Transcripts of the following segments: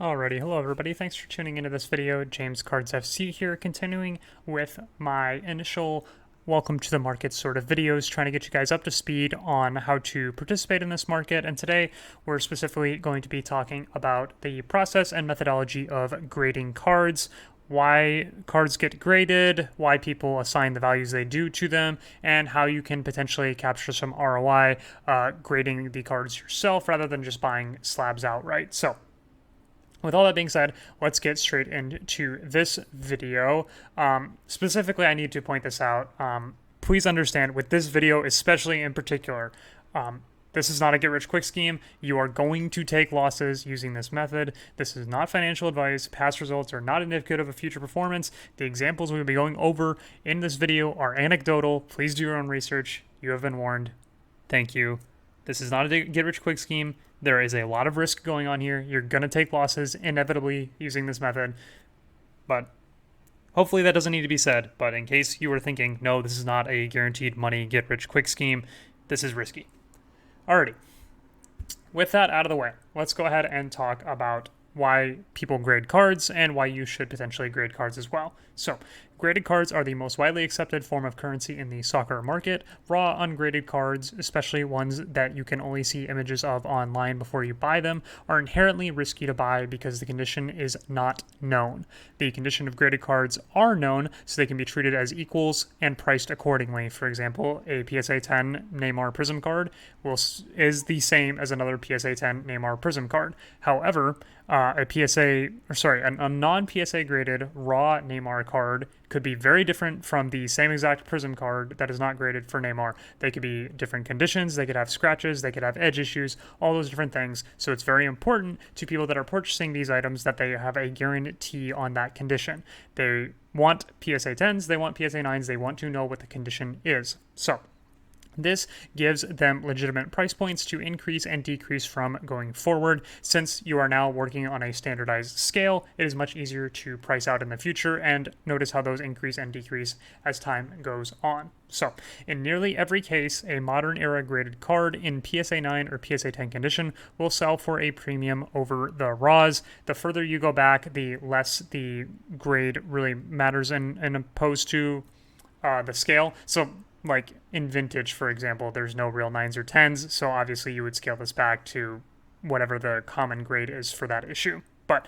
Alrighty, hello everybody. Thanks for tuning into this video. James Cards FC here, continuing with my initial welcome to the market sort of videos, trying to get you guys up to speed on how to participate in this market. And today we're specifically going to be talking about the process and methodology of grading cards, why cards get graded, why people assign the values they do to them, and how you can potentially capture some ROI grading the cards yourself rather than just buying slabs outright. So with all that being said, let's get straight into this video. Specifically, I need to point this out. Please understand, with this video, especially in particular, this is not a get-rich-quick scheme. You are going to take losses using this method. This is not financial advice. Past results are not indicative of future performance. The examples we'll be going over in this video are anecdotal. Please do your own research. You have been warned. Thank you. This is not a get-rich-quick scheme. There is a lot of risk going on here. You're going to take losses inevitably using this method, but hopefully that doesn't need to be said. But in case you were thinking, no, this is not a guaranteed money get-rich-quick scheme, this is risky. Alrighty, with that out of the way, let's go ahead and talk about why people grade cards and why you should potentially grade cards as well. So, graded cards are the most widely accepted form of currency in the soccer market. Raw, ungraded cards, especially ones that you can only see images of online before you buy them, are inherently risky to buy because the condition is not known. The condition of graded cards are known, so they can be treated as equals and priced accordingly. For example, a PSA 10 Neymar Prism card is the same as another PSA 10 Neymar Prism card. However, a non-PSA graded raw Neymar card could be very different from the same exact Prism card that is not graded for Neymar. They could be different conditions, they could have scratches, they could have edge issues, all those different things. So it's very important to people that are purchasing these items that they have a guarantee on that condition. They want PSA 10s, they want PSA 9s, they want to know what the condition is. So this gives them legitimate price points to increase and decrease from going forward. Since you are now working on a standardized scale, it is much easier to price out in the future and notice how those increase and decrease as time goes on. So, in nearly every case, a modern era graded card in PSA 9 or PSA 10 condition will sell for a premium over the raws. The further you go back, the less the grade really matters in opposed to the scale. So, like in vintage, for example, there's no real 9s or 10s, so obviously you would scale this back to whatever the common grade is for that issue. But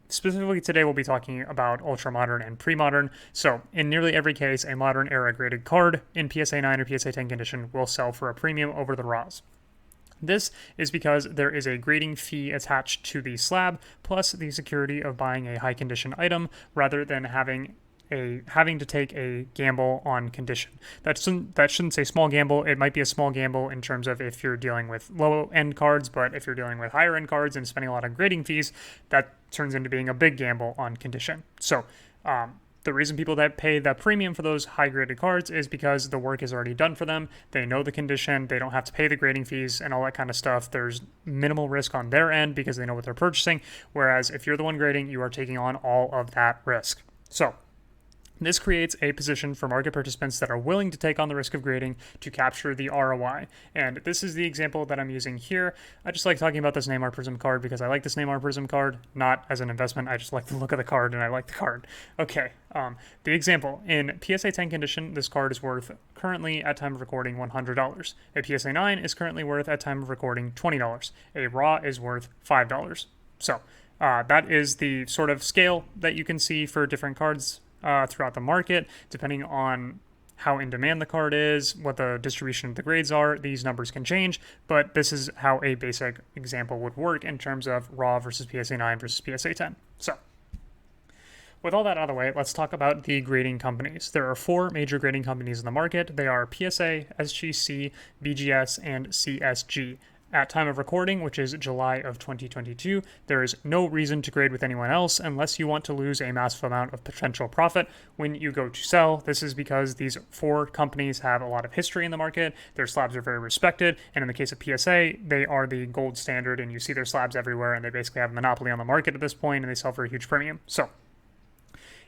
specifically today, we'll be talking about ultra-modern and pre-modern. So in nearly every case, a modern era graded card in PSA 9 or PSA 10 condition will sell for a premium over the raws. This is because there is a grading fee attached to the slab, plus the security of buying a high condition item rather than having to take a gamble on condition. That shouldn't say small gamble. It might be a small gamble in terms of if you're dealing with low end cards, but if you're dealing with higher end cards and spending a lot of grading fees, that turns into being a big gamble on condition. So the reason people that pay that premium for those high graded cards is because the work is already done for them. They know the condition. They don't have to pay the grading fees and all that kind of stuff. There's minimal risk on their end because they know what they're purchasing. Whereas if you're the one grading, you are taking on all of that risk. So this creates a position for market participants that are willing to take on the risk of grading to capture the ROI. And this is the example that I'm using here. I just like talking about this Neymar Prism card because I like this Neymar Prism card, not as an investment. I just like the look of the card and I like the card. Okay, the example. In PSA 10 condition, this card is worth currently at time of recording $100. A PSA 9 is currently worth at time of recording $20. A raw is worth $5. So that is the sort of scale that you can see for different cards throughout the market, depending on how in demand the card is, what the distribution of the grades are. These numbers can change, but this is how a basic example would work in terms of raw versus PSA 9 versus PSA 10. So, with all that out of the way, let's talk about the grading companies. There are 4 major grading companies in the market. They are PSA, SGC, BGS, and CSG. At time of recording, which is July of 2022, there is no reason to grade with anyone else unless you want to lose a massive amount of potential profit when you go to sell. This is because these 4 companies have a lot of history in the market. Their slabs are very respected, and in the case of PSA, they are the gold standard, and you see their slabs everywhere, and they basically have a monopoly on the market at this point, and they sell for a huge premium. So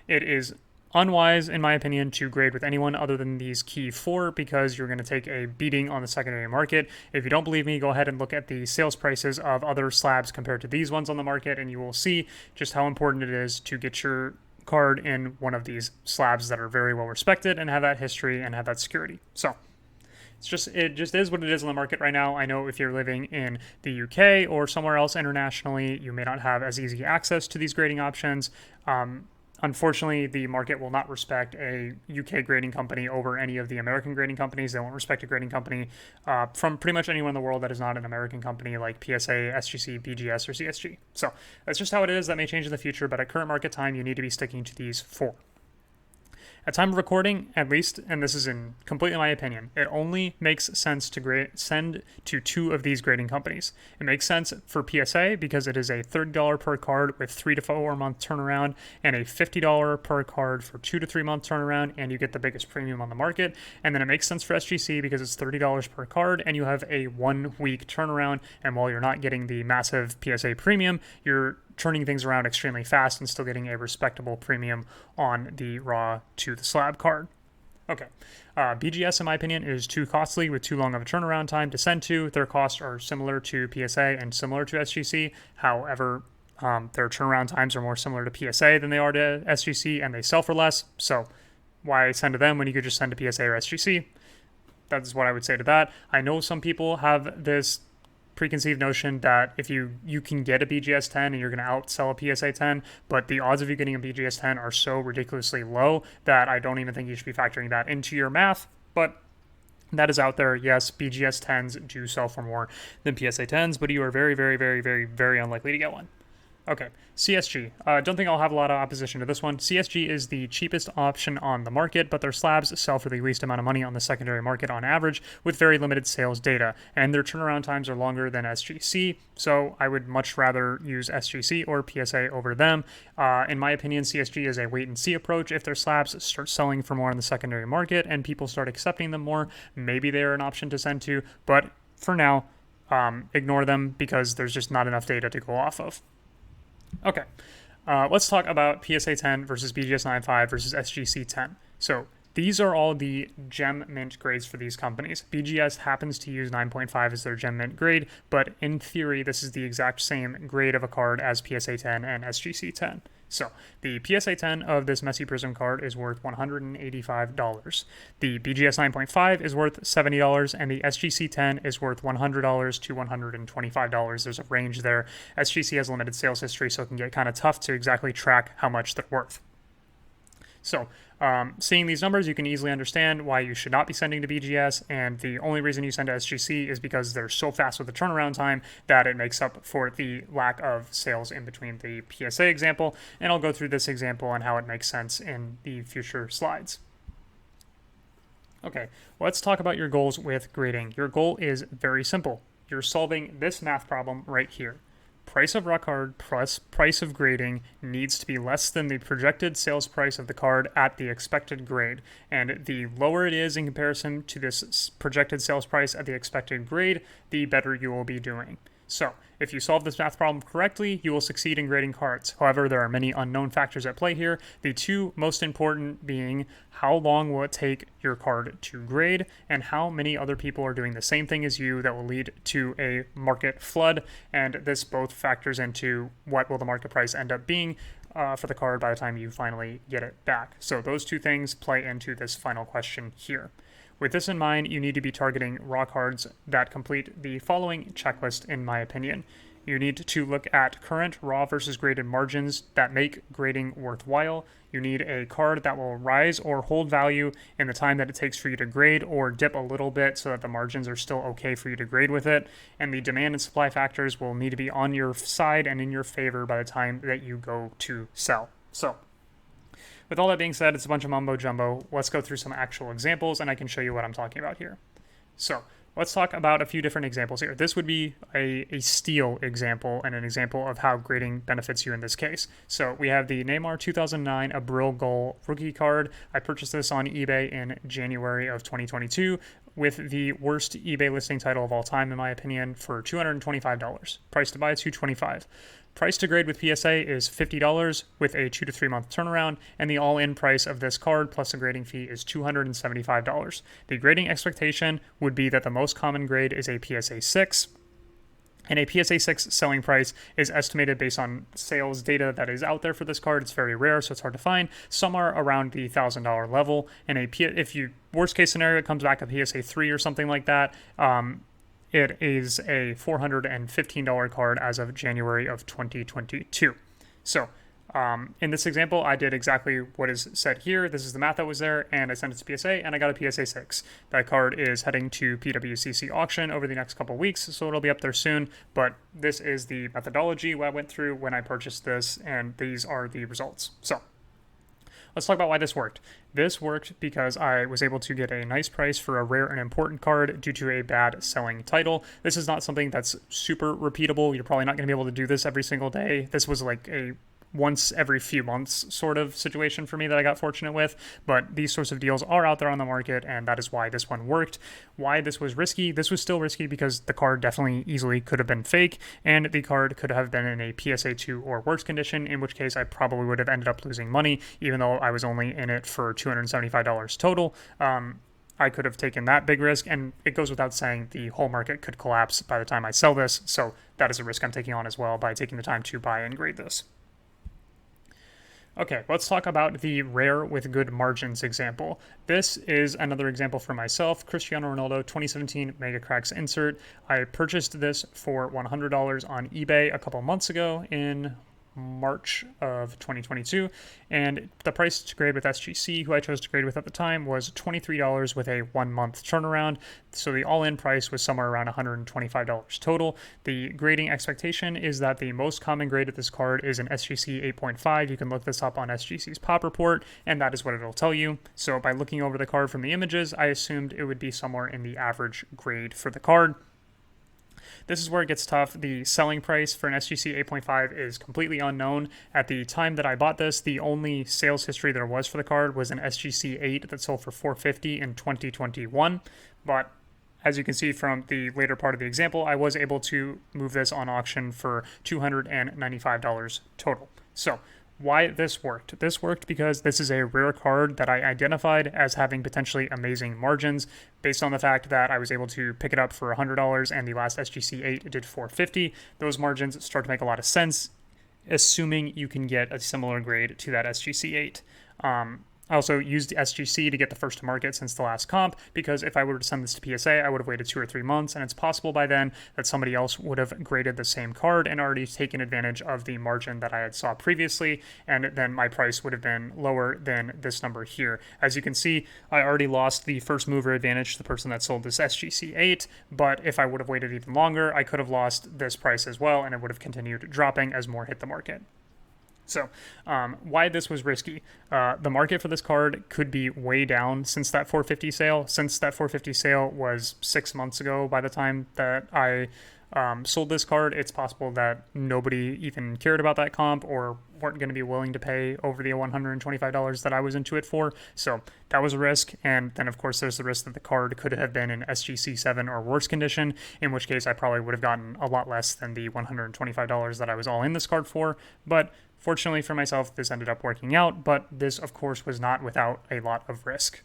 it is unwise, in my opinion, to grade with anyone other than these key four because you're going to take a beating on the secondary market. If you don't believe me, go ahead and look at the sales prices of other slabs compared to these ones on the market, and you will see just how important it is to get your card in one of these slabs that are very well respected and have that history and have that security. So it just is what it is on the market right now. I know if you're living in the UK or somewhere else internationally, you may not have as easy access to these grading options. Unfortunately, the market will not respect a UK grading company over any of the American grading companies. They won't respect a grading company from pretty much anyone in the world that is not an American company like PSA, SGC, BGS, or CSG. So that's just how it is. That may change in the future, but at current market time, you need to be sticking to these four. At time of recording, at least, and this is in completely my opinion, it only makes sense to send to two of these grading companies. It makes sense for PSA because it is a $30 per card with 3 to 4 month turnaround and a $50 per card for 2 to 3 month turnaround, and you get the biggest premium on the market. And then it makes sense for SGC because it's $30 per card and you have a 1 week turnaround. And while you're not getting the massive PSA premium, you're turning things around extremely fast and still getting a respectable premium on the raw to the slab card. Okay, BGS, in my opinion, is too costly with too long of a turnaround time to send to. Their costs are similar to PSA and similar to SGC. However, their turnaround times are more similar to PSA than they are to SGC, and they sell for less. So why send to them when you could just send to PSA or SGC? That's what I would say to that. I know some people have this preconceived notion that if you can get a BGS 10 and you're going to outsell a PSA 10, but the odds of you getting a BGS 10 are so ridiculously low that I don't even think you should be factoring that into your math. But that is out there. Yes, BGS 10s do sell for more than PSA 10s, but you are very, very, very, very, very unlikely to get one. Okay, CSG. Don't think I'll have a lot of opposition to this one. CSG is the cheapest option on the market, but their slabs sell for the least amount of money on the secondary market on average with very limited sales data, and their turnaround times are longer than SGC, so I would much rather use SGC or PSA over them. In my opinion, CSG is a wait-and-see approach. If their slabs start selling for more on the secondary market and people start accepting them more, maybe they're an option to send to, but for now, ignore them because there's just not enough data to go off of. Okay, let's talk about PSA 10 versus BGS 9.5 versus SGC 10. So these are all the gem mint grades for these companies. BGS happens to use 9.5 as their gem mint grade, but in theory, this is the exact same grade of a card as PSA 10 and SGC 10. So the PSA 10 of this Messy Prism card is worth $185. The BGS 9.5 is worth $70, and the SGC 10 is worth $100 to $125. There's a range there. SGC has limited sales history, so it can get kind of tough to exactly track how much they're worth. So seeing these numbers, you can easily understand why you should not be sending to BGS, and the only reason you send to SGC is because they're so fast with the turnaround time that it makes up for the lack of sales in between the PSA example, and I'll go through this example and how it makes sense in the future slides. Okay, let's talk about your goals with grading. Your goal is very simple. You're solving this math problem right here. Price of raw card plus price of grading needs to be less than the projected sales price of the card at the expected grade. And the lower it is in comparison to this projected sales price at the expected grade, the better you will be doing. So, if you solve this math problem correctly, you will succeed in grading cards. However, there are many unknown factors at play here. The two most important being how long will it take your card to grade and how many other people are doing the same thing as you that will lead to a market flood. And this both factors into what will the market price end up being for the card by the time you finally get it back. So those two things play into this final question here. With this in mind, you need to be targeting raw cards that complete the following checklist, in my opinion. You need to look at current raw versus graded margins that make grading worthwhile. You need a card that will rise or hold value in the time that it takes for you to grade or dip a little bit so that the margins are still okay for you to grade with it. And the demand and supply factors will need to be on your side and in your favor by the time that you go to sell. So, with all that being said, it's a bunch of mumbo jumbo. Let's go through some actual examples and I can show you what I'm talking about here. So let's talk about a few different examples here. This would be a steal example and an example of how grading benefits you in this case. So we have the Neymar 2009 Abril Goal rookie card. I purchased this on eBay in January of 2022. with the worst eBay listing title of all time, in my opinion, for $225. Price to buy, $225. Price to grade with PSA is $50 with a 2 to 3 month turnaround, and the all-in price of this card plus a grading fee is $275. The grading expectation would be that the most common grade is a PSA 6, and a PSA 6 selling price is estimated based on sales data that is out there for this card. It's very rare, so it's hard to find. Some are around the $1,000 level, and if you worst case scenario it comes back a PSA 3 or something like that, it is a $415 card as of January of 2022. So in this example, I did exactly what is said here. This is the math that was there, and I sent it to PSA, and I got a PSA 6. That card is heading to PWCC auction over the next couple weeks, so it'll be up there soon. But this is the methodology I went through when I purchased this, and these are the results. So let's talk about why this worked. This worked because I was able to get a nice price for a rare and important card due to a bad selling title. This is not something that's super repeatable. You're probably not going to be able to do this every single day. This was like a once every few months sort of situation for me that I got fortunate with, but these sorts of deals are out there on the market, and that is why this one worked. Why this was risky? This was still risky because the card definitely easily could have been fake, and the card could have been in a PSA 2 or worse condition, in which case I probably would have ended up losing money, even though I was only in it for $275 total. I could have taken that big risk, and it goes without saying the whole market could collapse by the time I sell this, so that is a risk I'm taking on as well by taking the time to buy and grade this. Okay, let's talk about the rare with good margins example. This is another example for myself. Cristiano Ronaldo 2017 Mega Cracks insert. I purchased this for $100 on eBay a couple months ago in March of 2022, and the price to grade with SGC, who I chose to grade with at the time, was $23 with a 1 month turnaround. So the all-in price was somewhere around $125 total. The grading expectation is that the most common grade of this card is an SGC 8.5. You can look this up on SGC's pop report, and that is what it'll tell you. So by looking over the card from the images, I assumed it would be somewhere in the average grade for the card. This is where it gets tough. The selling price for an SGC 8.5 is completely unknown. At the time that I bought this, the only sales history there was for the card was an SGC 8 that sold for $450 in 2021. But as you can see from the later part of the example, I was able to move this on auction for $295 total. So why this worked? This worked because this is a rare card that I identified as having potentially amazing margins based on the fact that I was able to pick it up for $100 and the last SGC 8 did $450. Those margins start to make a lot of sense, assuming you can get a similar grade to that SGC 8. I also used SGC to get the first to market since the last comp, because if I were to send this to PSA, I would have waited 2 or 3 months, and it's possible by then that somebody else would have graded the same card and already taken advantage of the margin that I had saw previously, and then my price would have been lower than this number here. As you can see, I already lost the first mover advantage to the person that sold this SGC 8, but if I would have waited even longer, I could have lost this price as well, and it would have continued dropping as more hit the market. So why this was risky. The market for this card could be way down since that 450 sale. Since that 450 sale was 6 months ago by the time that I sold this card, it's possible that nobody even cared about that comp or weren't going to be willing to pay over the $125 that I was into it for. So that was a risk. And then, of course, there's the risk that the card could have been in SGC 7 or worse condition, in which case I probably would have gotten a lot less than the $125 that I was all in this card for. But fortunately for myself, this ended up working out. But this, of course, was not without a lot of risk.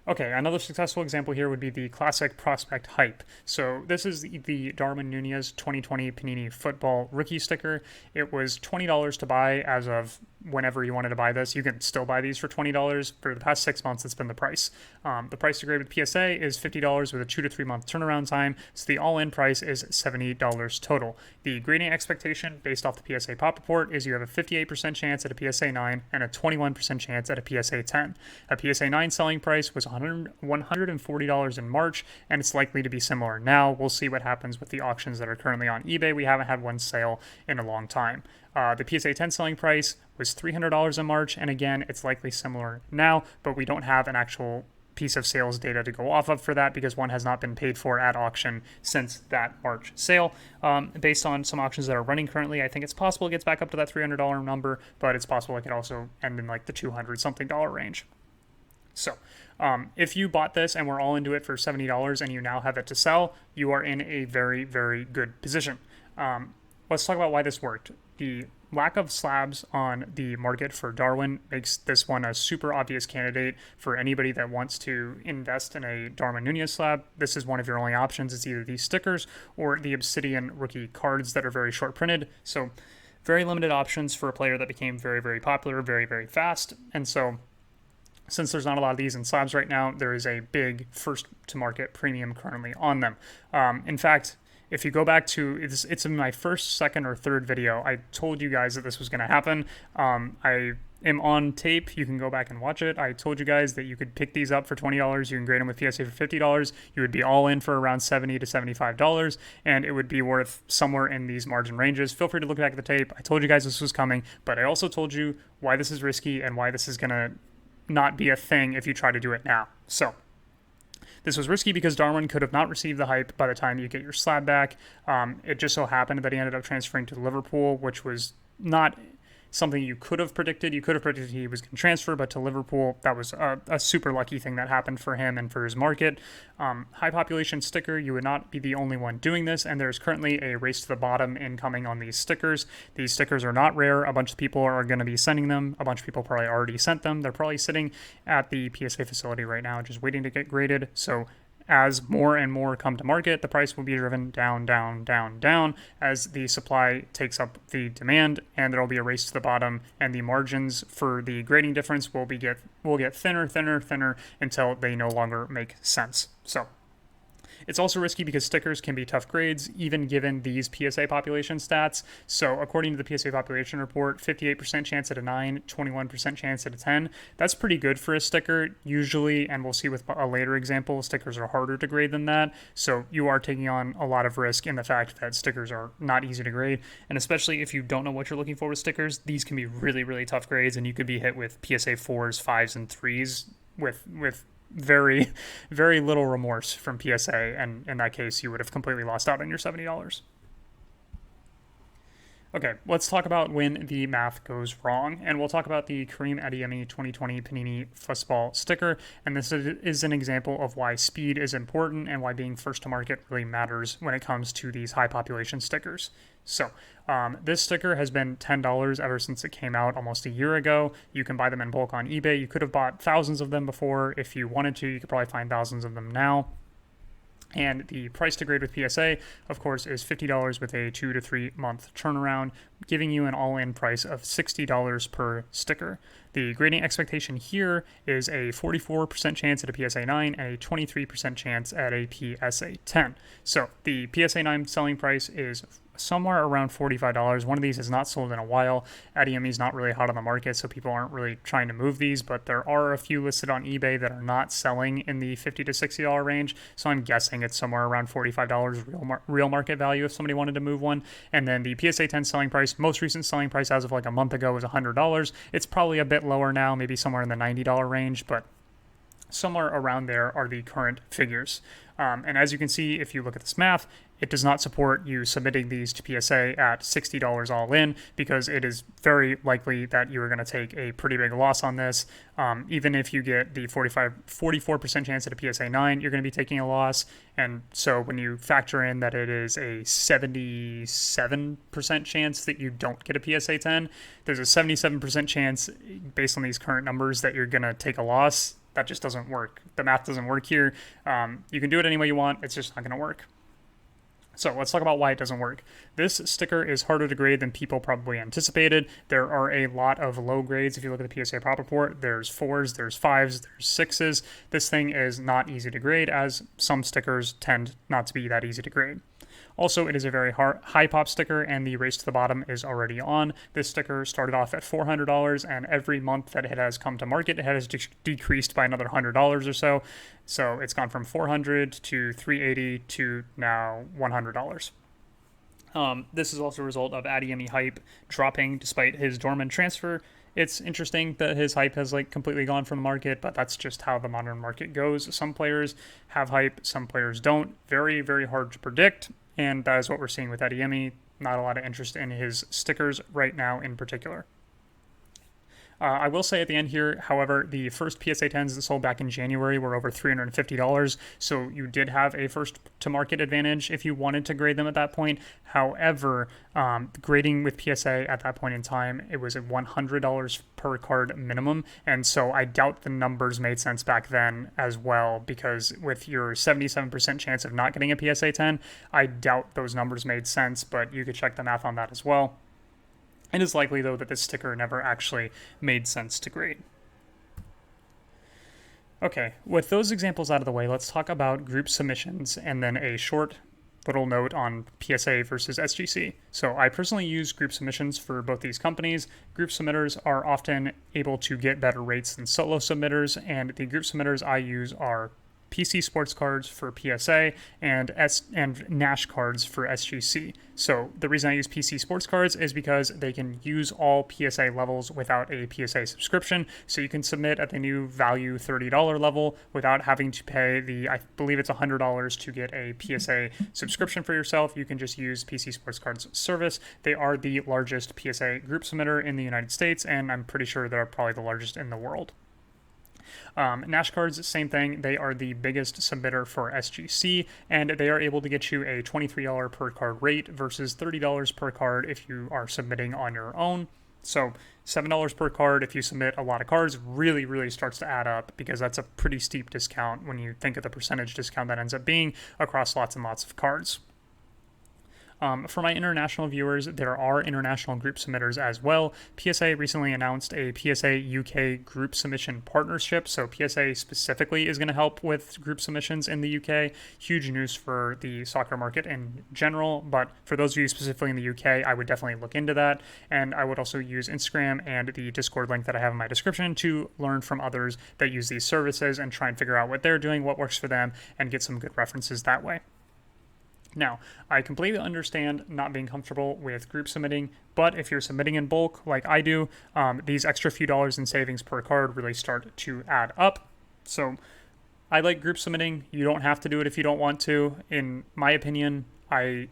Okay, another successful example here would be the classic prospect hype. So this is the Darwin Nunez 2020 Panini Football rookie sticker. It was $20 to buy as of whenever you wanted to buy this. You can still buy these for $20. For the past 6 months, it's been the price. The price to grade with PSA is $50 with a 2 to 3 month turnaround time. So the all-in price is $70 total. The grading expectation based off the PSA pop report is you have a 58% chance at a PSA 9 and a 21% chance at a PSA 10. A PSA 9 selling price was $140 in March, and it's likely to be similar now. We'll see what happens with the auctions that are currently on eBay. We haven't had one sale in a long time. The PSA 10 selling price was $300 in March, and again, it's likely similar now, but we don't have an actual piece of sales data to go off of for that because one has not been paid for at auction since that March sale. Based on some auctions that are running currently, I think it's possible it gets back up to that $300 number, but it's possible it could also end in like the $200 something range. So if you bought this and we're all into it for $70 and you now have it to sell, you are in a very, very good position. Let's talk about why this worked. The lack of slabs on the market for Darwin makes this one a super obvious candidate for anybody that wants to invest in a Darwin Nunez slab. This is one of your only options. It's either these stickers or the Obsidian rookie cards that are very short printed. So very limited options for a player that became very, very popular, very, very fast. And so since there's not a lot of these in slabs right now, there is a big first to market premium currently on them. In fact, if you go back to, it's in my first, second, or third video, I told you guys that this was going to happen. I am on tape. You can go back and watch it. I told you guys that you could pick these up for $20. You can grade them with PSA for $50. You would be all in for around $70 to $75, and it would be worth somewhere in these margin ranges. Feel free to look back at the tape. I told you guys this was coming, but I also told you why this is risky and why this is going to not be a thing if you try to do it now. So this was risky because Darwin could have not received the hype by the time you get your slab back. It just so happened that he ended up transferring to Liverpool, which was not something you could have predicted. You could have predicted he was going to transfer, but to Liverpool, that was a super lucky thing that happened for him and for his market. High population sticker, you would not be the only one doing this, and there's currently a race to the bottom incoming on these stickers. These stickers are not rare. A bunch of people are going to be sending them. A bunch of people probably already sent them. They're probably sitting at the PSA facility right now, just waiting to get graded. So as more and more come to market, the price will be driven down, down, down, down as the supply takes up the demand, and there will be a race to the bottom, and the margins for the grading difference will get thinner, thinner, thinner until they no longer make sense. So it's also risky because stickers can be tough grades, even given these PSA population stats. So according to the PSA population report, 58% chance at a 9, 21% chance at a 10. That's pretty good for a sticker usually, and we'll see with a later example, stickers are harder to grade than that. So you are taking on a lot of risk in the fact that stickers are not easy to grade. And especially if you don't know what you're looking for with stickers, these can be really, really tough grades, and you could be hit with PSA 4s, 5s, and 3s with very, very little remorse from PSA, and in that case, you would have completely lost out on your $70. Okay, let's talk about when the math goes wrong, and we'll talk about the Kareem Adeyemi 2020 Panini Fussball sticker, and this is an example of why speed is important and why being first to market really matters when it comes to these high population stickers. So this sticker has been $10 ever since it came out almost a year ago. You can buy them in bulk on eBay. You could have bought thousands of them before. If you wanted to, you could probably find thousands of them now. And the price to grade with PSA, of course, is $50 with a 2 to 3 month turnaround, giving you an all-in price of $60 per sticker. The grading expectation here is a 44% chance at a PSA 9 and a 23% chance at a PSA 10. So the PSA 9 selling price is somewhere around $45. One of these has not sold in a while. Adeyemi's not really hot on the market, so people aren't really trying to move these, but there are a few listed on eBay that are not selling in the $50 to $60 range, so I'm guessing it's somewhere around $45 real market value if somebody wanted to move one. And then the PSA 10 selling price, most recent selling price as of like a month ago was $100. It's probably a bit lower now, maybe somewhere in the $90 range, but somewhere around there are the current figures. And as you can see, if you look at this math, it does not support you submitting these to PSA at $60 all in, because it is very likely that you are going to take a pretty big loss on this. Even if you get the 44% chance at a PSA 9, you're going to be taking a loss. And so when you factor in that it is a 77% chance that you don't get a PSA 10, there's a 77% chance based on these current numbers that you're going to take a loss. That just doesn't work. The math doesn't work here. You can do it any way you want. It's just not going to work. So let's talk about why it doesn't work. This sticker is harder to grade than people probably anticipated. There are a lot of low grades. If you look at the PSA prop report, there's 4s, there's 5s, there's 6s. This thing is not easy to grade, as some stickers tend not to be that easy to grade. Also, it is a very high pop sticker, and the race to the bottom is already on. This sticker started off at $400, and every month that it has come to market, it has decreased by another $100 or so. So it's gone from $400 to $380 to now $100. This is also a result of Adeyemi hype dropping despite his dormant transfer. It's interesting that his hype has completely gone from the market, but that's just how the modern market goes. Some players have hype, some players don't. Very, very hard to predict, and that is what we're seeing with Adeyemi. Not a lot of interest in his stickers right now in particular. I will say at the end here, however, the first PSA 10s that sold back in January were over $350, so you did have a first to market advantage if you wanted to grade them at that point. However, grading with PSA at that point in time, it was a $100 per card minimum, and so I doubt the numbers made sense back then as well, because with your 77% chance of not getting a PSA 10, I doubt those numbers made sense, but you could check the math on that as well. It is likely, though, that this sticker never actually made sense to grade. Okay, with those examples out of the way, let's talk about group submissions and then a short little note on PSA versus SGC. So I personally use group submissions for both these companies. Group submitters are often able to get better rates than solo submitters, and the group submitters I use are PC sports cards for PSA and Nash cards for SGC. So the reason I use PC sports cards is because they can use all PSA levels without a PSA subscription. So you can submit at the new value $30 level without having to pay I believe it's $100 to get a PSA subscription for yourself. You can just use PC sports cards service. They are the largest PSA group submitter in the United States, and I'm pretty sure they're probably the largest in the world. Nash cards, same thing. They are the biggest submitter for SGC, and they are able to get you a $23 per card rate versus $30 per card if you are submitting on your own. So $7 per card if you submit a lot of cards really, really starts to add up, because that's a pretty steep discount when you think of the percentage discount that ends up being across lots and lots of cards. For my international viewers, there are international group submitters as well. PSA recently announced a PSA UK group submission partnership, so PSA specifically is going to help with group submissions in the UK. Huge news for the soccer market in general, but for those of you specifically in the UK, I would definitely look into that, and I would also use Instagram and the Discord link that I have in my description to learn from others that use these services and try and figure out what they're doing, what works for them, and get some good references that way. Now, I completely understand not being comfortable with group submitting, but if you're submitting in bulk like I do, these extra few dollars in savings per card really start to add up. So I like group submitting. You don't have to do it if you don't want to. In my opinion, I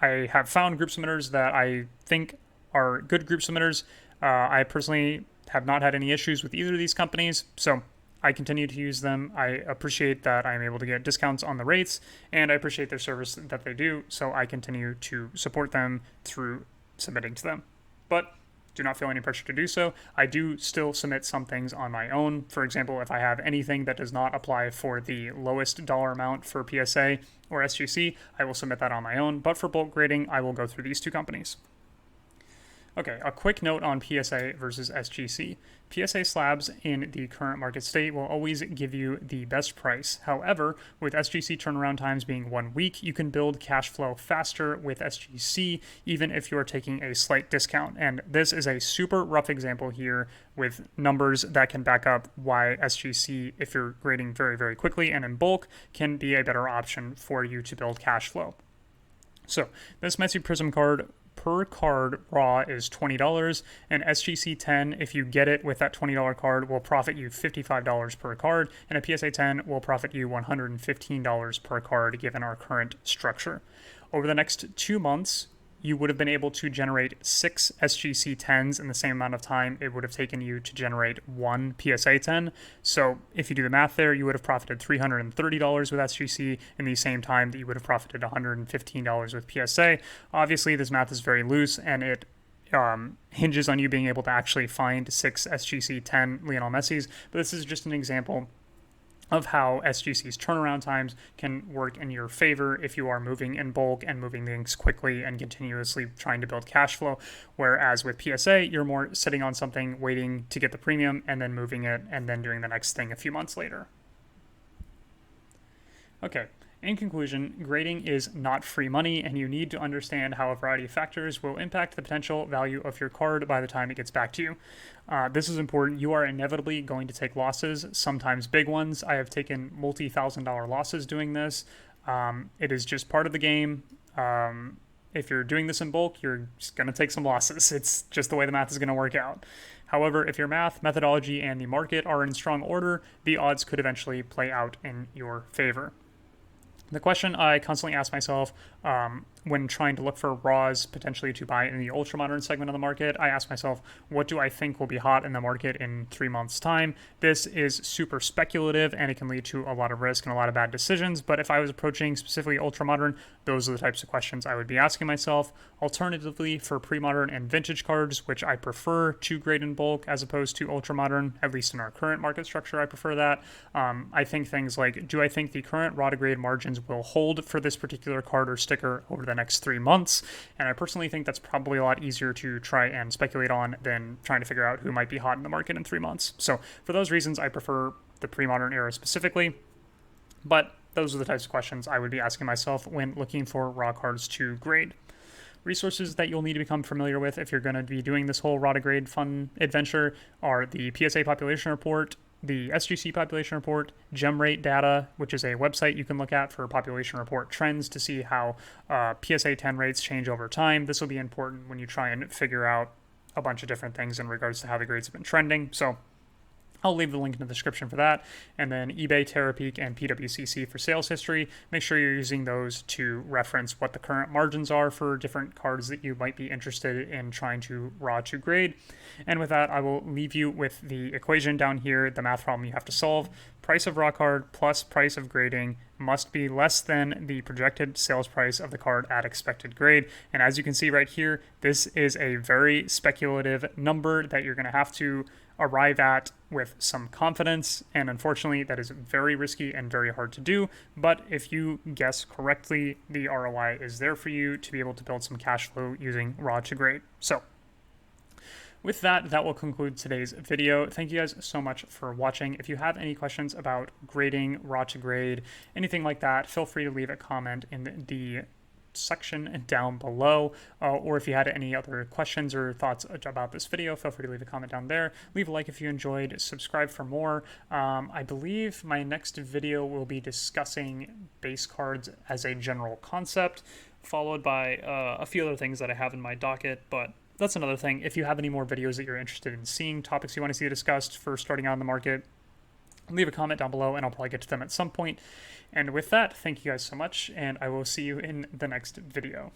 have found group submitters that I think are good group submitters. I personally have not had any issues with either of these companies, so I continue to use them. I appreciate that I'm able to get discounts on the rates, and I appreciate their service that they do, so I continue to support them through submitting to them. But do not feel any pressure to do so. I do still submit some things on my own. For example, if I have anything that does not apply for the lowest dollar amount for PSA or SGC, I will submit that on my own. But for bulk grading, I will go through these two companies. Okay, a quick note on PSA versus SGC. PSA slabs in the current market state will always give you the best price. However, with SGC turnaround times being 1 week, you can build cash flow faster with SGC, even if you are taking a slight discount. And this is a super rough example here with numbers that can back up why SGC, if you're grading very, very quickly and in bulk, can be a better option for you to build cash flow. So this Messi Prism card per card raw is $20, and SGC 10, if you get it with that $20 card, will profit you $55 per card, and a PSA 10 will profit you $115 per card given our current structure. Over the next 2 months, you would have been able to generate 6 SGC 10s in the same amount of time it would have taken you to generate 1 PSA 10. So if you do the math there, you would have profited $330 with SGC in the same time that you would have profited $115 with PSA. Obviously, this math is very loose, and it hinges on you being able to actually find 6 SGC 10 Lionel Messis, but this is just an example of how SGC's turnaround times can work in your favor if you are moving in bulk and moving things quickly and continuously trying to build cash flow. Whereas with PSA, you're more sitting on something, waiting to get the premium, and then moving it, and then doing the next thing a few months later. Okay. In conclusion, grading is not free money, and you need to understand how a variety of factors will impact the potential value of your card by the time it gets back to you. This is important. You are inevitably going to take losses, sometimes big ones. I have taken multi-$1,000 losses doing this. It is just part of the game. If you're doing this in bulk, you're just going to take some losses. It's just the way the math is going to work out. However, if your math, methodology, and the market are in strong order, the odds could eventually play out in your favor. The question I constantly ask myself when trying to look for raws potentially to buy in the ultra modern segment of the market, I ask myself, what do I think will be hot in the market in 3 months' time? This is super speculative and it can lead to a lot of risk and a lot of bad decisions. But if I was approaching specifically ultra modern, those are the types of questions I would be asking myself. Alternatively, for pre-modern and vintage cards, which I prefer to grade in bulk as opposed to ultra modern, at least in our current market structure, I prefer that. I think things like, do I think the current raw to grade margins will hold for this particular card or sticker over the next 3 months? And I personally think that's probably a lot easier to try and speculate on than trying to figure out who might be hot in the market in 3 months. So for those reasons, I prefer the pre-modern era specifically. But those are the types of questions I would be asking myself when looking for raw cards to grade. Resources that you'll need to become familiar with if you're going to be doing this whole raw to grade fun adventure are the PSA population report, the SGC population report, gem rate data, which is a website you can look at for population report trends to see how PSA 10 rates change over time. This will be important when you try and figure out a bunch of different things in regards to how the grades have been trending. So I'll leave the link in the description for that. And then eBay, Terapeak, and PWCC for sales history. Make sure you're using those to reference what the current margins are for different cards that you might be interested in trying to raw to grade. And with that, I will leave you with the equation down here, the math problem you have to solve. Price of raw card plus price of grading must be less than the projected sales price of the card at expected grade. And as you can see right here, this is a very speculative number that you're going to have to arrive at with some confidence, and unfortunately that is very risky and very hard to do. But if you guess correctly, the ROI is there for you to be able to build some cash flow using raw to grade. So with that, that will conclude today's video. Thank you guys so much for watching. If you have any questions about grading, raw to grade, anything like that, feel free to leave a comment in the section down below, or if you had any other questions or thoughts about this video, feel free to leave a comment down there. Leave a like if you enjoyed, subscribe for more. I believe my next video will be discussing base cards as a general concept, followed by a few other things that I have in my docket, but that's another thing. If you have any more videos that you're interested in seeing, topics you want to see discussed for starting out in the market, leave a comment down below and I'll probably get to them at some point. And with that, thank you guys so much, and I will see you in the next video.